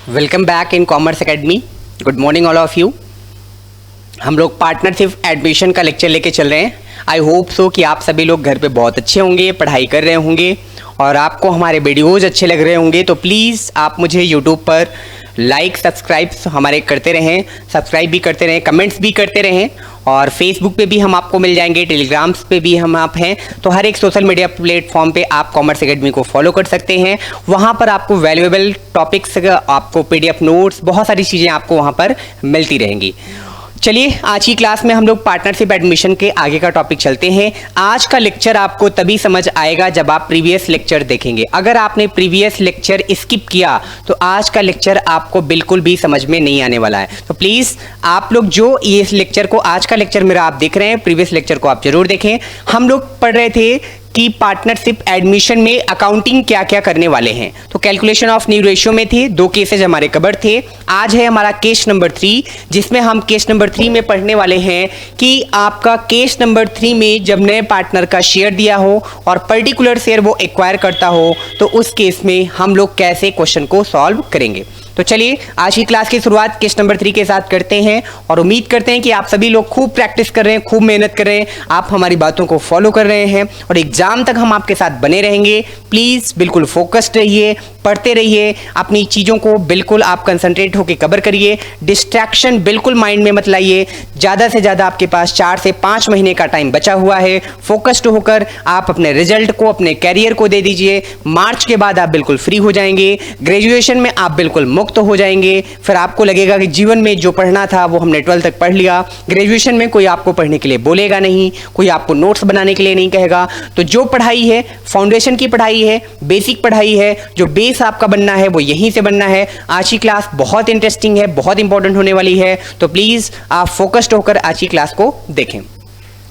Welcome back in commerce academy. Good morning all of you. हम लोग partnership admission का lecture लेके चल रहे हैं। आई होप सो कि आप सभी लोग घर पे बहुत अच्छे होंगे, पढ़ाई कर रहे होंगे और आपको हमारे वीडियोज़ अच्छे लग रहे होंगे। तो प्लीज़ आप मुझे यूट्यूब पर लाइक सब्सक्राइब हमारे करते रहें, सब्सक्राइब भी करते रहें, कमेंट्स भी करते रहें और फेसबुक पे भी हम आपको मिल जाएंगे, टेलीग्राम्स पे भी हम आप हैं। तो हर एक सोशल मीडिया प्लेटफॉर्म पे आप कॉमर्स एकेडमी को फॉलो कर सकते हैं। वहाँ पर आपको वैल्यूएबल टॉपिक्स, आपको पीडीएफ नोट्स, बहुत सारी चीज़ें आपको वहाँ पर मिलती रहेंगी। चलिए आज की क्लास में हम लोग पार्टनरशिप एडमिशन के आगे का टॉपिक चलते हैं। आज का लेक्चर आपको तभी समझ आएगा जब आप प्रीवियस लेक्चर देखेंगे। अगर आपने प्रीवियस लेक्चर स्किप किया तो आज का लेक्चर आपको बिल्कुल भी समझ में नहीं आने वाला है। तो प्लीज़ आप लोग जो इस लेक्चर को, आज का लेक्चर मेरा आप देख रहे हैं, प्रीवियस लेक्चर को आप जरूर देखें। हम लोग पढ़ रहे थे कि पार्टनरशिप एडमिशन में अकाउंटिंग क्या क्या करने वाले हैं। तो कैलकुलेशन ऑफ न्यू रेशियो में थे, 2 केसेज हमारे कवर थे। आज है हमारा केस नंबर 3, जिसमें हम केस नंबर 3 में पढ़ने वाले हैं कि आपका केस नंबर 3 में जब नए पार्टनर का शेयर दिया हो और पर्टिकुलर शेयर वो एक्वायर करता हो तो उस केस में हम लोग कैसे क्वेश्चन को सॉल्व करेंगे। तो चलिए आज की क्लास की शुरुआत केस नंबर 3 के साथ करते हैं और उम्मीद करते हैं कि आप सभी लोग खूब प्रैक्टिस कर रहे हैं, खूब मेहनत कर रहे हैं, आप हमारी बातों को फॉलो कर रहे हैं और एग्जाम तक हम आपके साथ बने रहेंगे। प्लीज़ बिल्कुल फोकस्ड रहिए, पढ़ते रहिए, अपनी चीज़ों को बिल्कुल आप कंसंट्रेट होकर कवर करिए। डिस्ट्रैक्शन बिल्कुल माइंड में मत लाइए। ज़्यादा से ज़्यादा आपके पास 4 से 5 महीने का टाइम बचा हुआ है। फोकस्ड होकर आप अपने रिजल्ट को, अपने कैरियर को दे दीजिए। मार्च के बाद आप बिल्कुल फ्री हो जाएंगे। ग्रेजुएशन में आप बिल्कुल मुक्त हो जाएंगे। फिर आपको लगेगा कि जीवन में जो पढ़ना था वो हमने 12th तक पढ़ लिया। ग्रेजुएशन में कोई आपको पढ़ने के लिए बोलेगा नहीं, कोई आपको नोट्स बनाने के लिए नहीं कहेगा। तो जो पढ़ाई है, फाउंडेशन की पढ़ाई है, बेसिक पढ़ाई है, जो बेस आपका बनना है वो यहीं से बनना है। आज की क्लास बहुत इंटरेस्टिंग है, बहुत इंपॉर्टेंट होने वाली है। तो प्लीज आप फोकस्ड होकर आज की क्लास को देखें।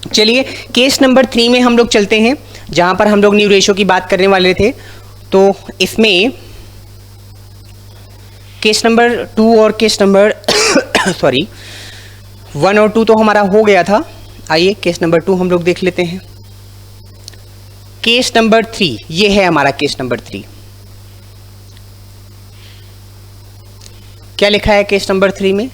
चलिए केस नंबर 3 में हम लोग चलते हैं, जहां पर हम लोग न्यू रेशियो की बात करने वाले थे। तो इसमें केस नंबर 2 और केस नंबर 1 और 2 तो हमारा हो गया था। आइए केस नंबर 2 हम लोग देख लेते हैं। केस नंबर 3 ये है हमारा केस नंबर 3। क्या लिखा है केस नंबर 3 में?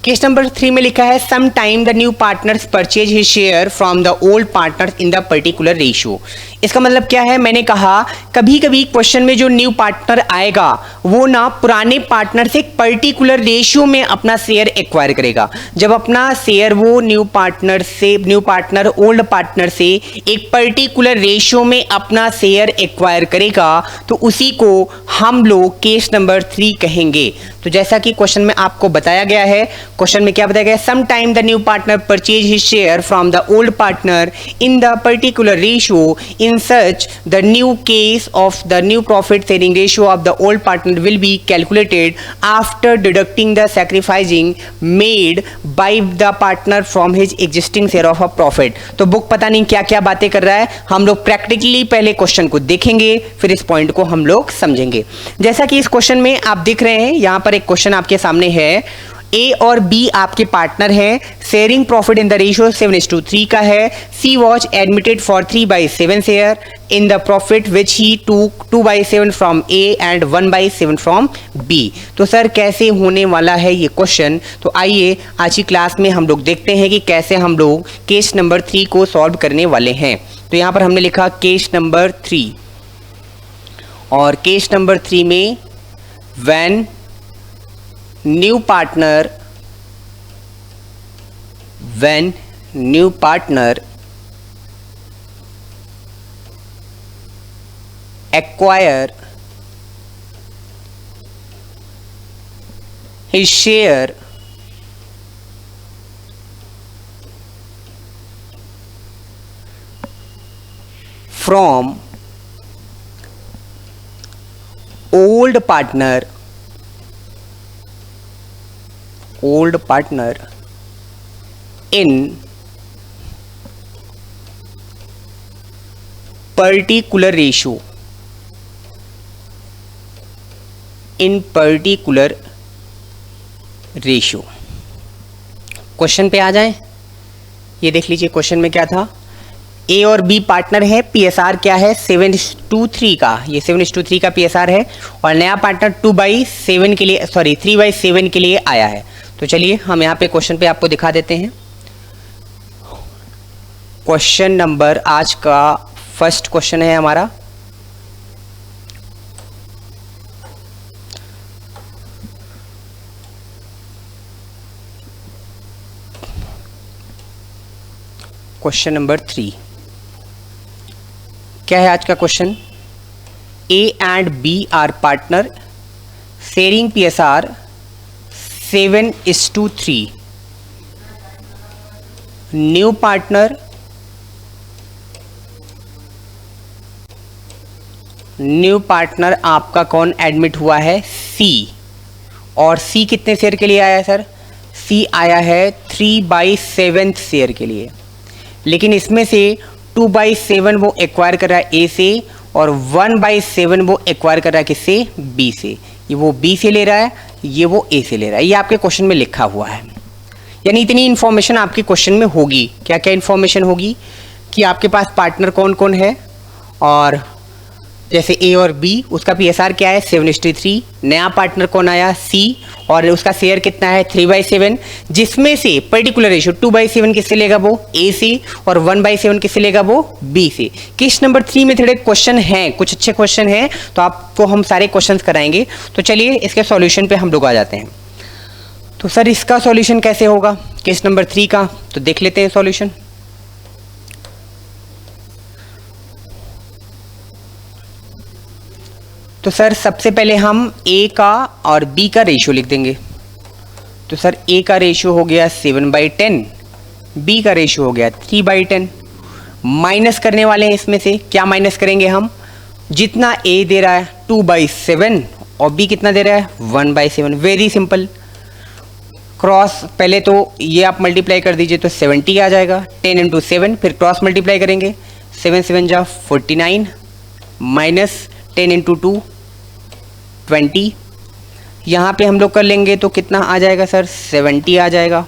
केस नंबर 3 में लिखा है some time the new partners purchase his share from the old partners in the particular ratio. इसका मतलब क्या है? मैंने कहा कभी कभी क्वेश्चन में जो न्यू पार्टनर आएगा वो ना पुराने पार्टनर से एक पर्टिकुलर रेशियो में अपना शेयर एक्वायर करेगा। जब अपना शेयर वो न्यू पार्टनर ओल्ड पार्टनर से एक पर्टिकुलर रेशियो में अपना शेयर एक्वायर करेगा तो उसी को हम लोग केस नंबर 3 कहेंगे। तो जैसा कि क्वेश्चन में आपको बताया गया है, क्वेश्चन में क्या बताया गया है? Some time the new partner purchase his share from the old partner in the particular ratio. In such, the new case of the new profit sharing ratio of the old partner will be calculated after deducting the sacrificing made by the partner from his existing share of a profit। तो book पता नहीं क्या क्या बातें कर रहा है। हम लोग प्रैक्टिकली पहले क्वेश्चन को देखेंगे, फिर इस पॉइंट को हम लोग समझेंगे। जैसा कि इस क्वेश्चन में आप देख रहे हैं, यहाँ पर एक क्वेश्चन आपके सामने है। ए और बी आपके पार्टनर हैं, sharing profit in the ratio 7:3 का है। C was admitted for 3/7 share in the profit which he took 2/7 from A and 1/7 from B. तो सर कैसे होने वाला है ये क्वेश्चन? तो आइए आज की क्लास में हम लोग देखते हैं कि कैसे हम लोग केस नंबर 3 को सॉल्व करने वाले हैं। तो यहाँ पर हमने लिखा केस नंबर 3 और केस नंबर 3 में when new partner acquire his share from old partner in particular ratio, question पे आ जाएं। ये देख लीजिए क्वेश्चन में क्या था ए और बी पार्टनर है, पीएसआर क्या है 7:3 का, ये 7:3 का पीएसआर है और नया पार्टनर 2/7 के लिए, सॉरी 3/7 के लिए आया है। तो चलिए हम यहाँ पे क्वेश्चन पे आपको दिखा देते हैं। क्वेश्चन नंबर आज का फर्स्ट क्वेश्चन है हमारा, क्वेश्चन नंबर 3। क्या है आज का question? A and B are partner sharing PSR 7:3। New partner आपका कौन एडमिट हुआ है? सी। और सी कितने शेयर के लिए आया है सर? सी आया है 3/7 शेयर के लिए, लेकिन इसमें से 2/7 वो एक्वायर कर रहा है ए से और 1/7 वो एक्वायर कर रहा है किससे? बी से। ये वो बी से ले रहा है, ये वो ए से ले रहा है। ये आपके क्वेश्चन में लिखा हुआ है, यानी इतनी इन्फॉर्मेशन आपके क्वेश्चन में होगी। क्या क्या इन्फॉर्मेशन होगी कि आपके पास पार्टनर कौन कौन है, और जैसे ए और बी, उसका पीएसआर क्या है 7:3, नया पार्टनर कौन आया? सी, और उसका शेयर कितना है 3/7, जिसमें से पर्टिकुलर रेशियो 2/7 किससे लेगा? वो ए से, और 1/7 किससे लेगा? वो बी से। किस नंबर 3 में थोड़े क्वेश्चन हैं, कुछ अच्छे क्वेश्चन हैं, तो आपको हम सारे क्वेश्चंस कराएंगे। तो चलिए इसके सॉल्यूशन पे हम लोग आ जाते हैं। तो सर इसका सॉल्यूशन कैसे होगा केस नंबर 3 का? तो देख लेते हैं सॉल्यूशन। तो सर सबसे पहले हम ए का और बी का रेशियो लिख देंगे। तो सर ए का रेशियो हो गया 7/10, बी का रेशियो हो गया 3/10। माइनस करने वाले हैं इसमें से, क्या माइनस करेंगे हम? जितना ए दे रहा है 2/7 और बी कितना दे रहा है 1/7। Very simple. क्रॉस पहले तो ये आप मल्टीप्लाई कर दीजिए तो 70 आ जाएगा, 10 × 7, फिर क्रॉस मल्टीप्लाई करेंगे, 7 7 जा 49 माइनस 10 × 2 20। यहाँ पे हम लोग कर लेंगे तो कितना आ जाएगा सर 70 आ जाएगा,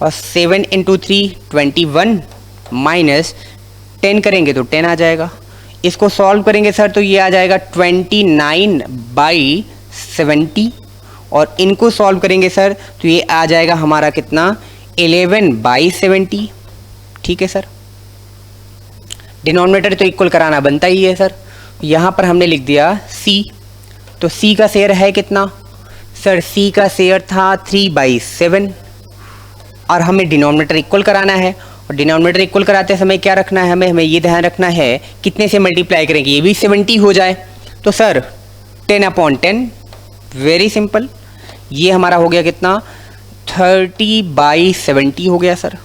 और 7 × 3 21 माइनस 10 करेंगे तो 10 आ जाएगा। इसको सॉल्व करेंगे सर तो ये आ जाएगा 29/70, और इनको सॉल्व करेंगे सर तो ये आ जाएगा हमारा कितना 11/70। ठीक है सर, डिनोमिनेटर तो इक्वल कराना बनता ही है सर। यहाँ पर हमने लिख दिया सी, तो सी का शेयर है कितना सर? सी का शेयर था 3/7, और हमें डिनोमिनेटर इक्वल कराना है, और डिनोमिनेटर इक्वल कराते समय क्या रखना है हमें ये ध्यान रखना है कितने से मल्टीप्लाई करेंगे, ये भी 70 हो जाए। तो सर 10/10, वेरी सिंपल, ये हमारा हो गया कितना 30/70 हो गया सर।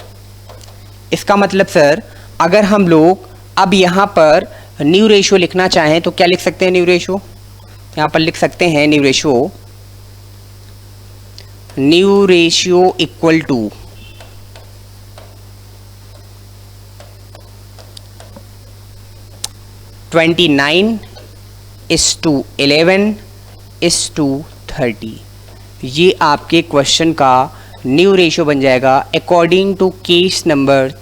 इसका मतलब सर अगर हम लोग अब यहाँ पर न्यू रेशियो लिखना चाहें तो क्या लिख सकते हैं? न्यू रेशियो यहाँ पर लिख सकते हैं, न्यू रेशियो इक्वल टू 29:11:30। ये आपके क्वेश्चन का न्यू रेशियो बन जाएगा अकॉर्डिंग टू केस नंबर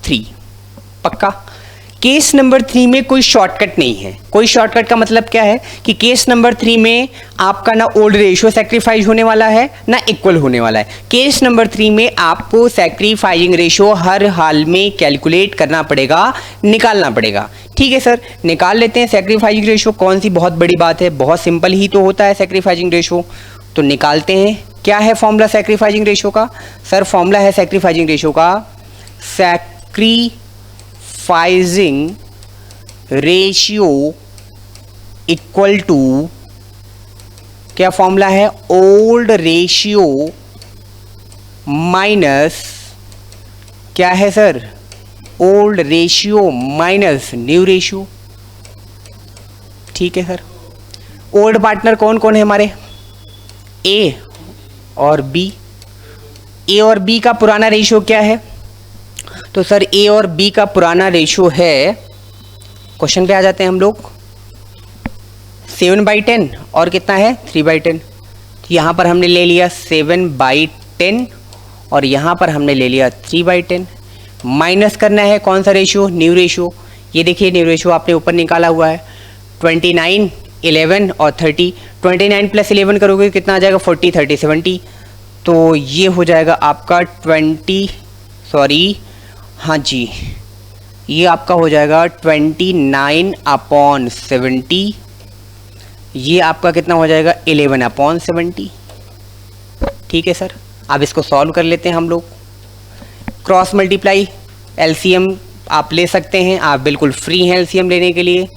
3। पक्का? केस नंबर 3 में कोई शॉर्टकट नहीं है। कोई शॉर्टकट का मतलब क्या है कि केस नंबर 3 में आपका ना ओल्ड रेशियो सैक्रिफाइस होने वाला है ना इक्वल होने वाला है। केस नंबर 3 में आपको सैक्रिफाइजिंग रेशियो हर हाल में कैलकुलेट करना पड़ेगा, निकालना पड़ेगा। ठीक है सर, निकाल लेते हैं सैक्रिफाइजिंग रेशियो। कौन सी बहुत बड़ी बात है, बहुत सिंपल ही तो होता है सैक्रिफाइजिंग रेशियो। तो निकालते हैं। क्या है फॉर्मूला सैक्रिफाइजिंग रेशियो का? सर फॉर्मूला है सैक्रिफाइजिंग रेशियो का सैक्रिफाइजिंग रेशियो इक्वल टू, क्या फॉर्मूला है? ओल्ड रेशियो माइनस, क्या है sir? Old ratio minus new ratio. ठीक है सर। ओल्ड पार्टनर कौन कौन है हमारे? ए और बी। ए और बी का पुराना रेशियो क्या है? तो सर ए और बी का पुराना रेशियो है, क्वेश्चन पे आ जाते हैं हम लोग, 7/10 और कितना है 3/10। यहाँ पर हमने ले लिया 7/10 और यहाँ पर हमने ले लिया 3/10। माइनस करना है कौन सा रेशियो, न्यू रेशियो। ये देखिए न्यू रेशियो आपने ऊपर निकाला हुआ है 29, 11 और 30। 29 प्लस 11 करोगे कितना आ जाएगा 40, 30, 70। तो ये हो जाएगा आपका 20, सॉरी हाँ जी, ये आपका हो जाएगा 29/70। ये आपका कितना हो जाएगा 11/70। ठीक है सर, अब इसको सॉल्व कर लेते हैं हम लोग। क्रॉस मल्टीप्लाई एलसीएम आप ले सकते हैं, आप बिल्कुल फ्री हैं एलसीएम लेने के लिए।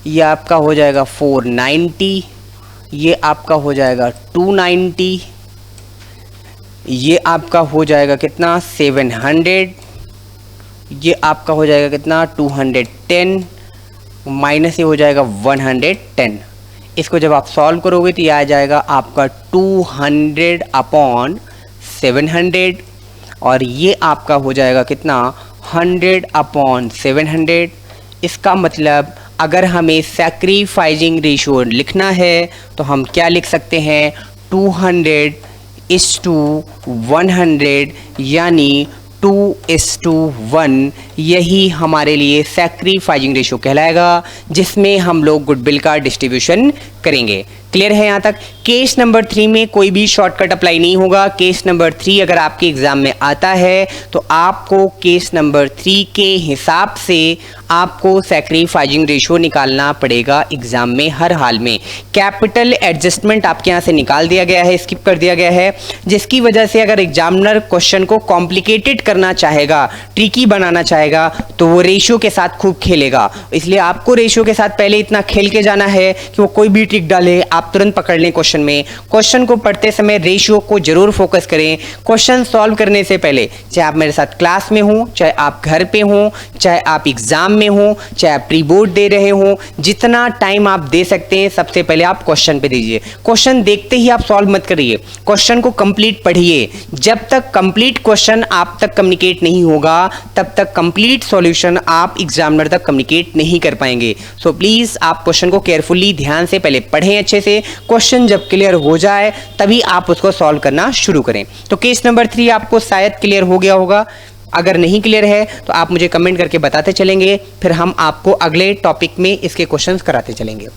ये आपका हो जाएगा 490, ये आपका हो जाएगा 290, ये आपका हो जाएगा कितना 700, ये आपका हो जाएगा कितना 210, माइनस ये हो जाएगा 110। इसको जब आप सॉल्व करोगे तो ये आ जाएगा आपका 200/700 और ये आपका हो जाएगा कितना 100/700। इसका मतलब अगर हमें सैक्रिफाइसिंग रेशियो लिखना है तो हम क्या लिख सकते हैं 200:100 यानी 2:1। यही हमारे लिए सैक्रिफाइसिंग रेशियो कहलाएगा, जिसमें हम लोग गुडविल का डिस्ट्रीब्यूशन करेंगे। क्लियर है यहाँ तक? केस नंबर 3 में कोई भी शॉर्टकट अप्लाई नहीं होगा। केस नंबर 3 अगर आपके एग्जाम में आता है तो आपको केस नंबर 3 के हिसाब से आपको सैक्रिफाइसिंग रेशियो निकालना पड़ेगा एग्जाम में हर हाल में। कैपिटल एडजस्टमेंट आपके यहाँ से निकाल दिया गया है, स्किप कर दिया गया है, जिसकी वजह से अगर एग्जामिनर क्वेश्चन को कॉम्प्लिकेटेड करना चाहेगा, ट्रिकी बनाना चाहेगा, तो वो रेशियो के साथ खूब खेलेगा। इसलिए आपको रेशियो के साथ पहले इतना खेल के जाना है कि वो कोई भी ट्रिक डाले आप तुरंत पकड़ लें क्वेश्चन में। क्वेश्चन को पढ़ते समय रेशियो को जरूर फोकस करें। क्वेश्चन सॉल्व करने से पहले, चाहे आप मेरे साथ क्लास में हो, चाहे आप घर पे हो, चाहे आप एग्जाम में हो, चाहे आप प्री बोर्ड दे रहे हो, जितना टाइम आप दे सकते हैं सबसे पहले आप क्वेश्चन पे दीजिए। क्वेश्चन देखते ही आप सॉल्व मत करिए, क्वेश्चन को कंप्लीट पढ़िए। जब तक कंप्लीट क्वेश्चन आप तक कम्युनिकेट नहीं होगा तब तक कंप्लीट सॉल्यूशन आप एग्जामिनर तक कम्युनिकेट नहीं कर पाएंगे। सो प्लीज आप क्वेश्चन को केयरफुली ध्यान से पहले पढ़ें अच्छे से। क्वेश्चन जब क्लियर हो जाए तभी आप उसको सॉल्व करना शुरू करें। तो केस नंबर 3 आपको शायद क्लियर हो गया होगा। अगर नहीं क्लियर है तो आप मुझे कमेंट करके बताते चलेंगे, फिर हम आपको अगले टॉपिक में इसके क्वेश्चंस कराते चलेंगे।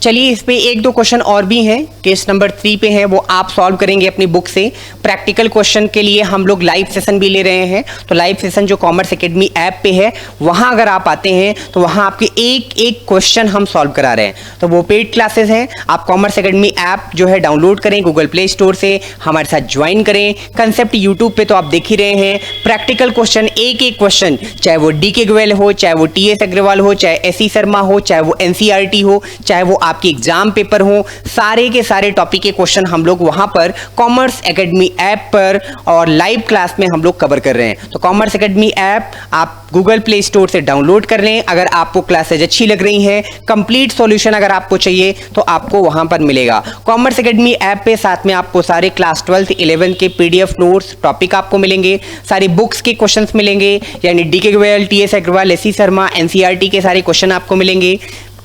चलिए, इस पे एक दो क्वेश्चन और भी हैं, केस नंबर 3 पे हैं, वो आप सॉल्व करेंगे अपनी बुक से। प्रैक्टिकल क्वेश्चन के लिए हम लोग लाइव सेशन भी ले रहे हैं, तो लाइव सेशन जो कॉमर्स एकेडमी ऐप पे है वहां अगर आप आते हैं तो वहां आपके एक एक क्वेश्चन हम सॉल्व करा रहे हैं। तो वो पेड क्लासेस हैं, आप कॉमर्स एकेडमी ऐप जो है डाउनलोड करें गूगल प्ले स्टोर से, हमारे साथ ज्वाइन करें। कंसेप्ट यूट्यूब पे तो आप देख ही रहे हैं। प्रैक्टिकल क्वेश्चन एक एक क्वेश्चन, चाहे वो DK गोयल हो, चाहे वो TS अग्रवाल हो, चाहे SE शर्मा हो, चाहे वो NCERT हो, चाहे वो आपकी एग्जाम पेपर हो, सारे के सारे टॉपिक के क्वेश्चन हम लोग वहां पर कॉमर्स एकेडमी ऐप पर और लाइव क्लास में हम लोग कवर कर रहे हैं। तो कॉमर्स एकेडमी ऐप आप गूगल प्ले स्टोर से डाउनलोड कर लें। अगर आपको क्लासेज अच्छी लग रही हैं, कंप्लीट सॉल्यूशन अगर आपको चाहिए तो आपको वहां पर मिलेगा। कॉमर्स एकेडमी ऐप पे साथ में आपको सारे क्लास 12th 11th के PDF नोट्स टॉपिक आपको मिलेंगे, सारी बुक्स के क्वेश्चंस मिलेंगे, यानी DK Goyal, TS Agarwal, SE Sharma, NCERT के सारे क्वेश्चन आपको मिलेंगे।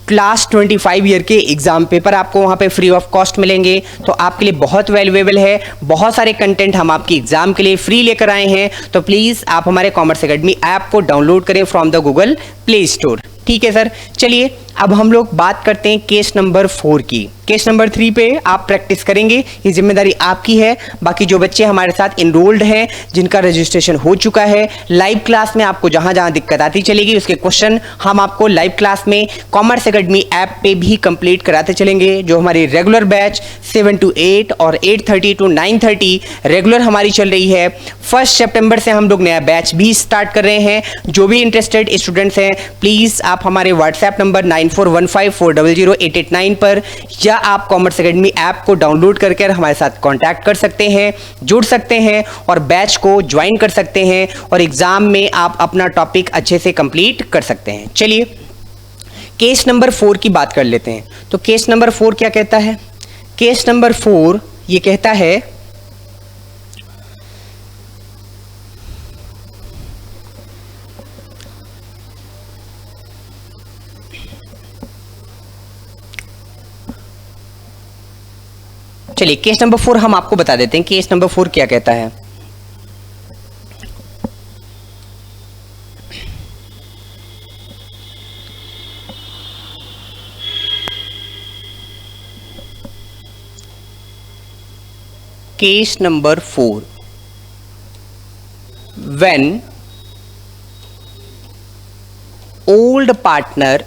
क्लास 25 ईयर के एग्जाम पेपर आपको वहाँ पे फ्री ऑफ कॉस्ट मिलेंगे। तो आपके लिए बहुत वैल्यूएबल है, बहुत सारे कंटेंट हम आपकी एग्जाम के लिए फ्री लेकर आए हैं। तो प्लीज़ आप हमारे कॉमर्स एकेडमी ऐप को डाउनलोड करें from the Google play store. ठीक है सर, चलिए अब हम लोग बात करते हैं केस नंबर 4 की। केस नंबर 3 पे आप प्रैक्टिस करेंगे, ये जिम्मेदारी आपकी है। बाकी जो बच्चे हमारे साथ इनरोल्ड हैं, जिनका रजिस्ट्रेशन हो चुका है, लाइव क्लास में आपको जहां जहां दिक्कत आती चलेगी उसके क्वेश्चन हम आपको लाइव क्लास में कॉमर्स एकेडमी ऐप पे भी कंप्लीट कराते चलेंगे। जो हमारी रेगुलर बैच 7 to 8 और 8:30 to 9:30 रेगुलर हमारी चल रही है। 1 सितंबर से हम लोग नया बैच भी स्टार्ट कर रहे हैं। जो भी इंटरेस्टेड स्टूडेंट्स हैं प्लीज आप हमारे व्हाट्सएप नंबर 9415400889 पर या आप कॉमर्स एकेडमी ऐप को डाउनलोड करके हमारे साथ कांटेक्ट कर सकते हैं, जुड़ सकते हैं और बैच को ज्वाइन कर सकते हैं और एग्जाम में आप अपना टॉपिक अच्छे से कंप्लीट कर सकते हैं। चलिए केस नंबर 4 की बात कर लेते हैं। तो केस नंबर 4 क्या कहता है? केस नंबर 4 ये कहता है चलिए केस नंबर 4 हम आपको बता देते हैं केस नंबर 4 क्या कहता है। Case number 4. When old partner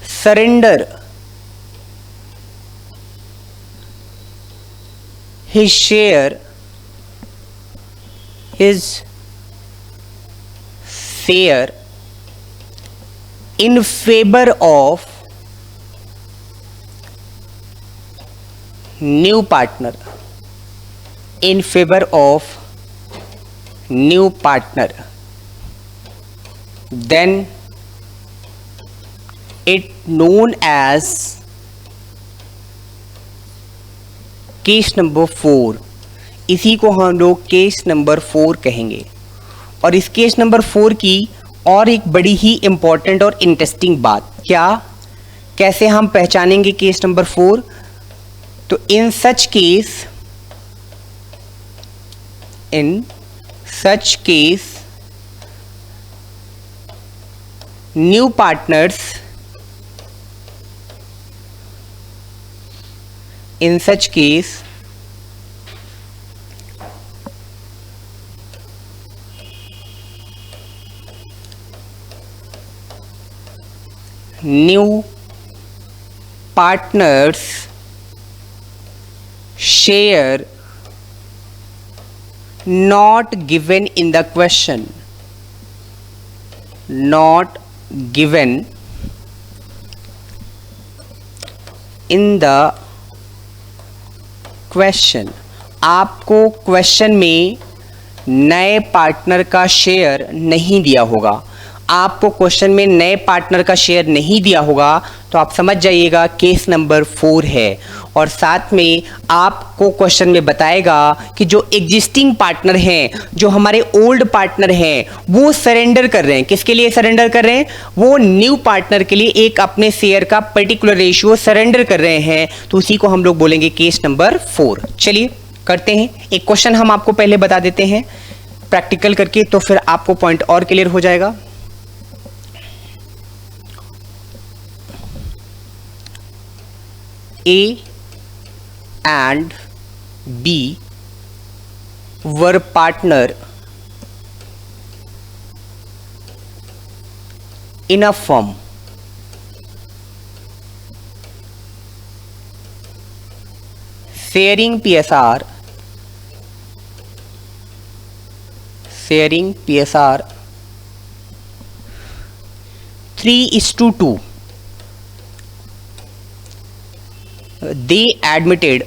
surrender his share in favor of new partner, then it known as case number 4। इसी को हम लोग केस नंबर 4 कहेंगे। और इस केस नंबर 4 की और एक बड़ी ही इंपॉर्टेंट और इंटरेस्टिंग बात, क्या कैसे हम पहचानेंगे केस नंबर 4? तो in such case new partners share not given in the question, आपको क्वेश्चन में नए पार्टनर का शेयर नहीं दिया होगा। आपको क्वेश्चन में नए पार्टनर का शेयर नहीं दिया होगा तो आप समझ जाइएगा केस नंबर 4 है। और साथ में आपको क्वेश्चन में बताएगा कि जो एग्जिस्टिंग पार्टनर हैं, जो हमारे ओल्ड पार्टनर हैं, वो सरेंडर कर रहे हैं। किसके लिए सरेंडर कर रहे हैं? वो न्यू पार्टनर के लिए एक अपने शेयर का पर्टिकुलर रेशियो सरेंडर कर रहे हैं। तो उसी को हम लोग बोलेंगे केस नंबर 4। चलिए करते हैं। एक क्वेश्चन हम आपको पहले बता देते हैं प्रैक्टिकल करके, तो फिर आपको पॉइंट और क्लियर हो जाएगा। A and B were partner in a firm. Sharing PSR 3:2. They admitted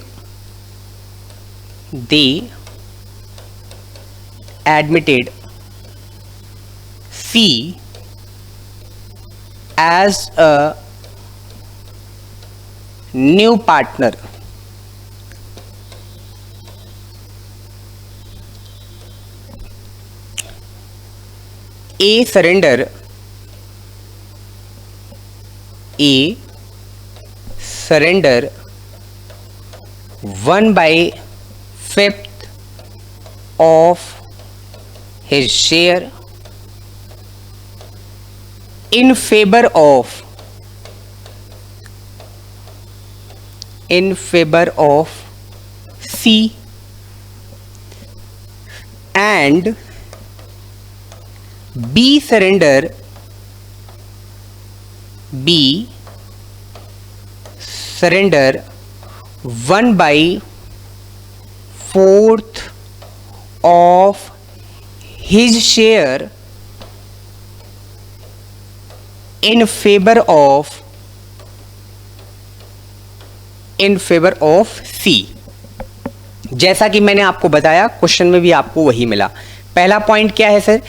C as a new partner. A surrender 1/5 of his share in favor of C, and B surrender 1/4 of his share in favor of C। जैसा कि मैंने आपको बताया question में भी आपको वही मिला। पहला पॉइंट क्या है सर?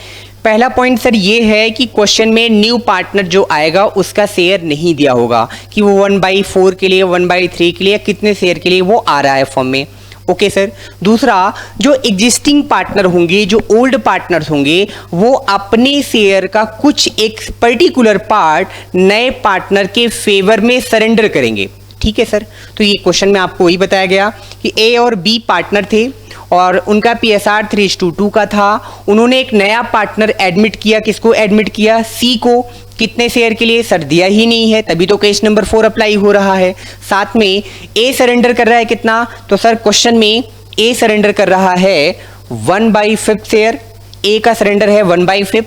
पहला पॉइंट सर ये है कि क्वेश्चन में न्यू पार्टनर जो आएगा उसका शेयर नहीं दिया होगा कि वो 1/4 के लिए, 1/3 के लिए, कितने शेयर के लिए वो आ रहा है फॉर्म में। Okay sir. दूसरा, जो एग्जिस्टिंग पार्टनर होंगे, जो ओल्ड पार्टनर्स होंगे, वो अपने शेयर का कुछ एक पर्टिकुलर पार्ट नए पार्टनर के फेवर में सरेंडर करेंगे। ठीक है सर। तो ये क्वेश्चन में आपको वही बताया गया कि ए और बी पार्टनर थे और उनका PSR 3:2 का था। उन्होंने एक नया पार्टनर एडमिट किया, किसको एडमिट किया? सी को। कितने शेयर के लिए? सर दिया ही नहीं है, तभी तो केस नंबर 4 अप्लाई हो रहा है। साथ में ए सरेंडर कर रहा है कितना? तो सर क्वेश्चन में ए सरेंडर कर रहा है 1/5 शेयर। ए का सरेंडर है 1/5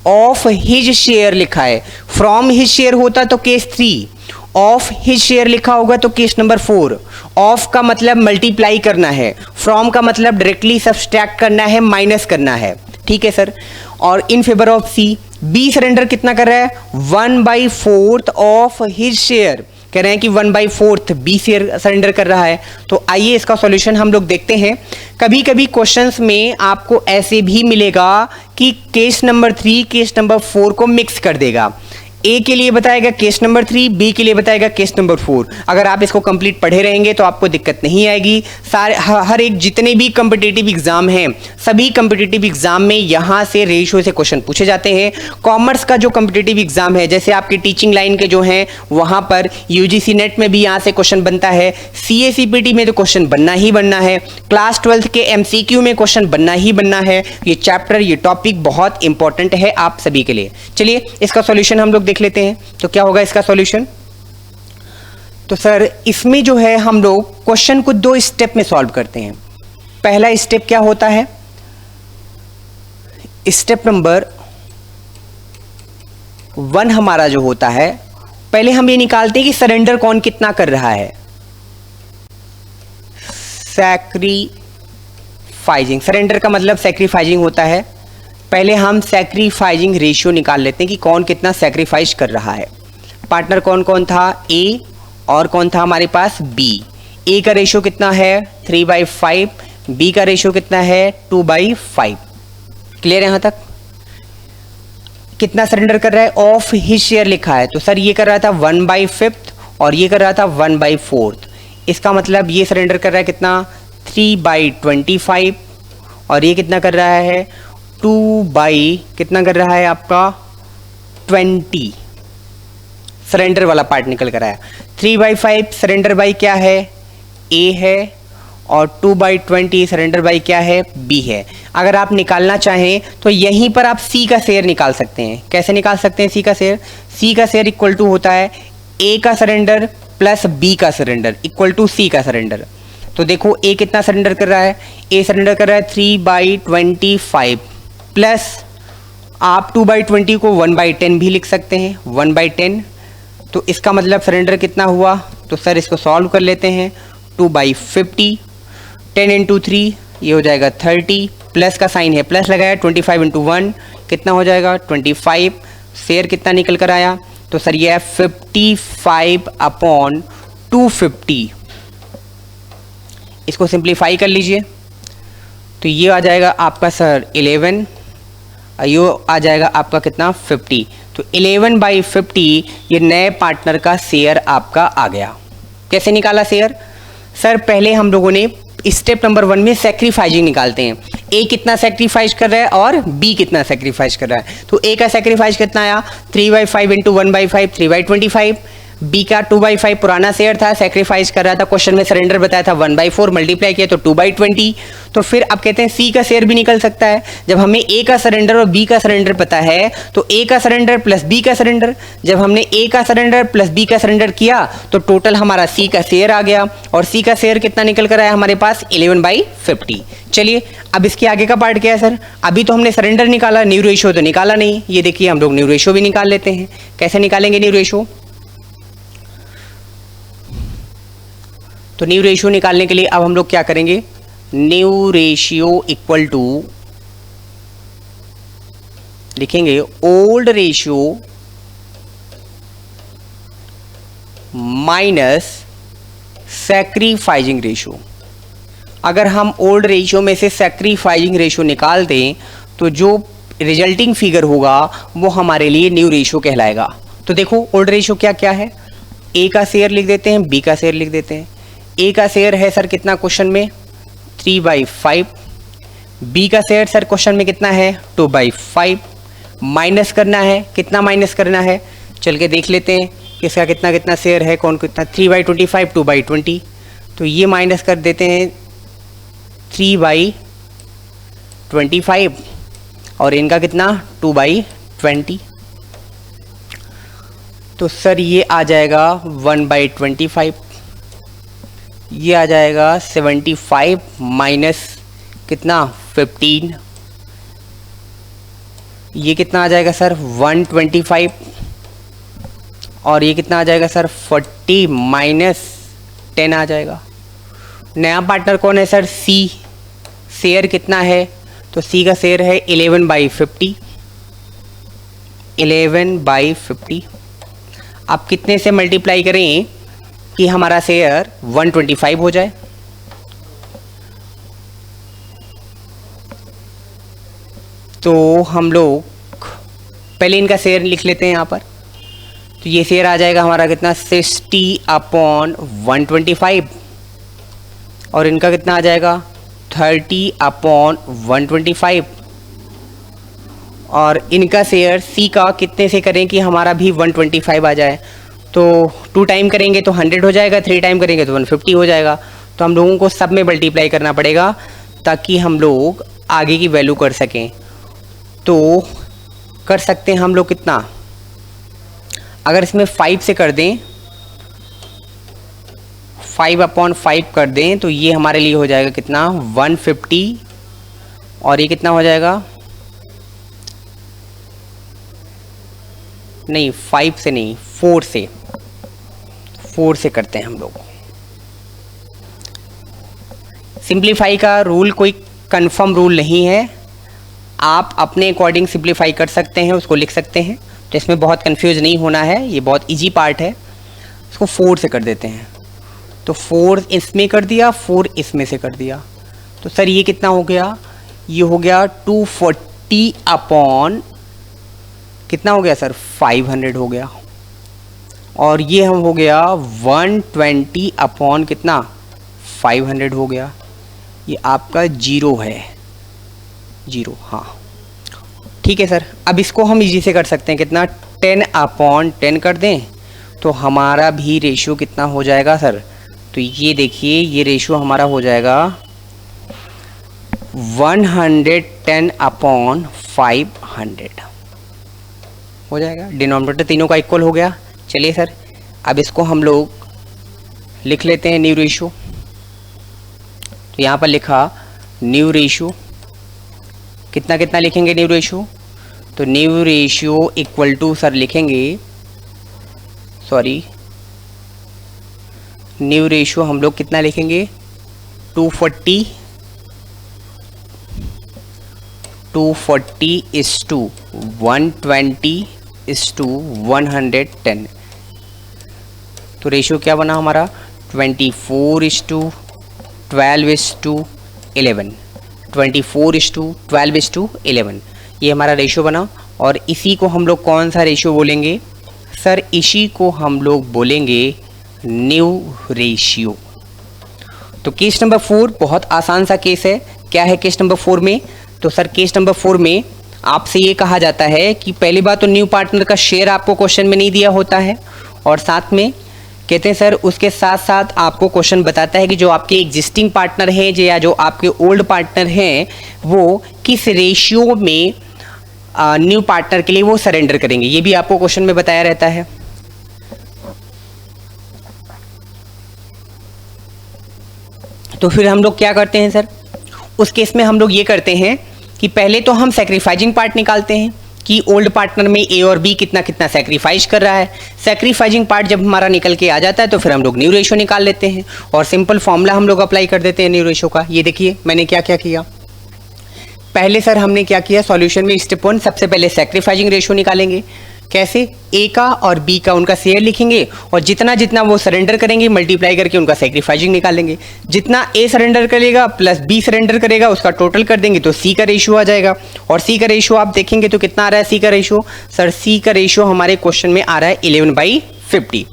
ऑफ हिज शेयर लिखा है। फ्रॉम हिज शेयर होता तो केस 3, ऑफ हिज शेयर लिखा होगा तो केस नंबर 4। ऑफ का मतलब मल्टीप्लाई करना है, फ्रॉम का मतलब डायरेक्टली सब्सट्रैक्ट करना है, माइनस करना है, ठीक है सर। और in favour of C, B surrender कितना कर रहा है? 1/4 ऑफ हिज शेयर। कह रहे हैं कि 1/4 बी शेयर सरेंडर कर रहा है। तो आइए इसका सॉल्यूशन हम लोग देखते हैं। कभी कभी क्वेश्चंस में आपको ऐसे भी मिलेगा कि केस नंबर 3 केस नंबर 4 को मिक्स कर देगा। ए के लिए बताएगा केस नंबर 3, बी के लिए बताएगा केस नंबर 4। अगर आप इसको कंप्लीट पढ़े रहेंगे तो आपको दिक्कत नहीं आएगी। सारे हर एक जितने भी कम्पिटिटिव एग्जाम हैं, सभी कम्पिटिटिव एग्जाम में यहाँ से रेशियो से क्वेश्चन पूछे जाते हैं। कॉमर्स का जो कम्पिटिटिव एग्जाम है, जैसे आपके टीचिंग लाइन के जो हैं, वहाँ पर UGC नेट में भी यहाँ से क्वेश्चन बनता है। CA-CPT में तो क्वेश्चन बनना ही बनना है। क्लास 12 के MCQ में क्वेश्चन बनना ही बनना है। ये चैप्टर, ये टॉपिक बहुत इंपॉर्टेंट है आप सभी के लिए। चलिए इसका सॉल्यूशन हम लोग देख लेते हैं। तो क्या होगा इसका सॉल्यूशन? तो सर इसमें जो है हम लोग क्वेश्चन को 2 स्टेप में सॉल्व करते हैं। पहला स्टेप क्या होता है? स्टेप नंबर 1 हमारा जो होता है, पहले हम ये निकालते हैं कि सरेंडर कौन कितना कर रहा है। सैक्रिफाइजिंग, सरेंडर का मतलब सैक्रिफाइजिंग होता है। पहले हम सैक्रिफाइजिंग रेशियो निकाल लेते हैं कि कौन कितना सैक्रिफाइस कर रहा है। पार्टनर कौन कौन था? ए और कौन था हमारे पास? बी। ए का रेशियो कितना है? 3/5। बी का रेशियो कितना है? 2/5। क्लियर यहाँ तक? कितना सरेंडर कर रहा है? ऑफ हिज शेयर लिखा है, तो सर ये कर रहा था 1/5 और ये कर रहा था 1/4। इसका मतलब ये सरेंडर कर रहा है कितना? 3/25 और ये कितना कर रहा है? 2 कितना कर रहा है आपका? 20। सरेंडर वाला पार्ट निकल कर आया। 3/5 सरेंडर बाई क्या है? ए है और 2/20 सरेंडर बाई क्या है? बी है। अगर आप निकालना चाहें तो यहीं पर आप सी का शेयर निकाल सकते हैं। कैसे निकाल सकते हैं सी का शेयर? सी का शेयर इक्वल टू होता है ए का सरेंडर प्लस बी का सरेंडर इक्वल टू सी का सरेंडर। तो देखो ए कितना सरेंडर कर रहा है? ए सरेंडर कर रहा है 3/25 प्लस आप 2/20 को 1/10 भी लिख सकते हैं, 1/10। तो इसका मतलब सरेंडर कितना हुआ? तो सर इसको सॉल्व कर लेते हैं। 2/50, 10 × 3 ये हो जाएगा 30, प्लस का साइन है प्लस लगाया, 25 × 1 कितना हो जाएगा? 25। शेयर कितना निकल कर आया? तो सर ये है 55/250। इसको सिंप्लीफाई कर लीजिए तो ये आ जाएगा आपका सर 11, ये आ जाएगा आपका कितना? 50। तो 11/50 ये नए पार्टनर का शेयर आपका आ गया। कैसे निकाला शेयर? सर पहले हम लोगों ने स्टेप नंबर 1 में सैक्रिफाइजिंग निकालते हैं। ए कितना सैक्रिफाइस कर रहा है और बी कितना सैक्रिफाइस कर रहा है। तो ए का सैक्रिफाइस कितना आया? 3/5 × 1/5 3/25। बी का 2/5 पुराना शेयर था, सैक्रिफाइस कर रहा था। क्वेश्चन में सरेंडर बताया था 1/4, मल्टीप्लाई किया तो 2/20। तो फिर अब कहते हैं सी का शेयर भी निकल सकता है। जब हमें ए का सरेंडर और बी का सरेंडर पता है तो ए का सरेंडर प्लस बी का सरेंडर, जब हमने ए का सरेंडर प्लस बी का सरेंडर किया तो टोटल हमारा सी का शेयर आ गया। और सी का शेयर कितना निकल कर आया हमारे पास? 11/50। चलिए अब इसके आगे का पार्ट क्या है सर? अभी तो हमने सरेंडर निकाला, न्यू रेशियो तो निकाला नहीं। ये देखिए हम लोग न्यू रेशियो भी निकाल लेते हैं। कैसे निकालेंगे न्यू रेशियो? तो न्यू रेशियो निकालने के लिए अब हम लोग क्या करेंगे? न्यू रेशियो इक्वल टू लिखेंगे old ratio minus sacrificing ratio. अगर हम ओल्ड रेशियो में से सैक्रिफाइजिंग रेशियो निकाल दें तो जो रिजल्टिंग फिगर होगा वो हमारे लिए न्यू रेशियो कहलाएगा। तो देखो ओल्ड रेशियो क्या क्या है? ए का शेयर लिख देते हैं, बी का शेयर लिख देते हैं। ए का शेयर है सर कितना क्वेश्चन में? 3/5। बी का शेयर सर क्वेश्चन में कितना है? 2/5। माइनस करना है, कितना माइनस करना है? चल के देख लेते हैं। किसका कितना कितना शेयर है, कौन कितना, 3/25 2/20, तो ये माइनस कर देते हैं 3/25 और इनका कितना 2/20, तो सर ये आ जाएगा 1/25, ये आ जाएगा 75 माइनस कितना 15, ये कितना आ जाएगा सर 125, और ये कितना आ जाएगा सर 40 माइनस 10 आ जाएगा। नया पार्टनर कौन है सर, सी। शेयर कितना है, तो सी का शेयर है 11/50, 11/50। आप कितने से मल्टीप्लाई करें कि हमारा शेयर 125 हो जाए, तो हम लोग पहले इनका शेयर लिख लेते हैं यहाँ पर। तो ये शेयर आ जाएगा हमारा कितना 60/125, और इनका कितना आ जाएगा 30/125, और इनका शेयर सी का कितने से करें कि हमारा भी 125 आ जाए, तो 2 टाइम करेंगे तो 100 हो जाएगा, 3 टाइम करेंगे तो 150 हो जाएगा। तो हम लोगों को सब में मल्टीप्लाई करना पड़ेगा ताकि हम लोग आगे की वैल्यू कर सकें। तो कर सकते हैं हम लोग कितना, अगर इसमें 5 से कर दें, 5/5 कर दें, तो ये हमारे लिए हो जाएगा कितना 150, और ये कितना हो जाएगा, नहीं 5 से नहीं 4 से करते हैं हम लोग। सिंप्लीफाई का रूल कोई कंफर्म रूल नहीं है, आप अपने अकॉर्डिंग सिंप्लीफाई कर सकते हैं, उसको लिख सकते हैं। तो इसमें बहुत कंफ्यूज नहीं होना है, ये बहुत इजी पार्ट है। इसको 4 से कर देते हैं, तो 4 इसमें कर दिया, 4 इसमें से कर दिया, तो सर ये कितना हो गया, ये हो गया 240 अपॉन कितना हो गया सर 500 हो गया, और ये हम हो गया 120 अपॉन कितना 500 हो गया। ये आपका 0 है, 0, हाँ ठीक है सर। अब इसको हम इजी से कर सकते हैं, कितना 10/10 कर दें, तो हमारा भी रेशियो कितना हो जाएगा सर, तो ये देखिए ये रेशियो हमारा हो जाएगा 110/500 हो जाएगा। डिनोमिनेटर तीनों का इक्वल हो गया। चलिए सर अब इसको हम लोग लिख लेते हैं न्यू रेशियो। तो यहाँ पर लिखा न्यू रेशियो, कितना कितना लिखेंगे न्यू रेशियो, तो new ratio equal to sir लिखेंगे, सॉरी न्यू रेशियो हम लोग कितना लिखेंगे 240 is to 120 is to 110। तो रेशियो क्या बना हमारा 24 is to 12 is to 11, 24 is to 12 is to 11, ये हमारा रेशियो बना। और इसी को हम लोग कौन सा रेशियो बोलेंगे सर, इसी को हम लोग बोलेंगे न्यू रेशियो। तो केस नंबर 4 बहुत आसान सा केस है। क्या है केस नंबर 4 में, तो सर केस नंबर 4 में आपसे ये कहा जाता है कि पहली बात तो न्यू पार्टनर का शेयर आपको क्वेश्चन में नहीं दिया होता है, और साथ में कहते हैं सर उसके साथ साथ आपको क्वेश्चन बताता है कि जो आपके एग्जिस्टिंग पार्टनर हैं या जो आपके ओल्ड पार्टनर हैं वो किस रेशियो में न्यू पार्टनर के लिए वो सरेंडर करेंगे, ये भी आपको क्वेश्चन में बताया रहता है। तो फिर हम लोग क्या करते हैं सर, उस केस में हम लोग ये करते हैं कि पहले तो हम सैक्रिफाइजिंग पार्ट निकालते हैं कि ओल्ड पार्टनर में ए और बी कितना कितना सैक्रिफाइस कर रहा है। सैक्रिफाइजिंग पार्ट जब हमारा निकल के आ जाता है तो फिर हम लोग न्यू रेशियो निकाल लेते हैं और सिंपल फॉर्मूला हम लोग अप्लाई कर देते हैं न्यू रेशियो का। ये देखिए मैंने क्या क्या किया, पहले सर हमने क्या किया, सॉल्यूशन में स्टेप 1 सबसे पहले सैक्रिफाइजिंग रेशियो निकालेंगे। कैसे, ए का और बी का उनका शेयर लिखेंगे और जितना जितना वो सरेंडर करेंगे मल्टीप्लाई करके उनका सैक्रिफाइजिंग निकालेंगे। जितना ए सरेंडर करेगा प्लस बी सरेंडर करेगा उसका टोटल कर देंगे तो सी का रेशियो आ जाएगा। और सी का रेशियो आप देखेंगे तो कितना आ रहा है सी का रेशियो, सर सी का रेशियो हमारे क्वेश्चन में आ रहा है 11/50।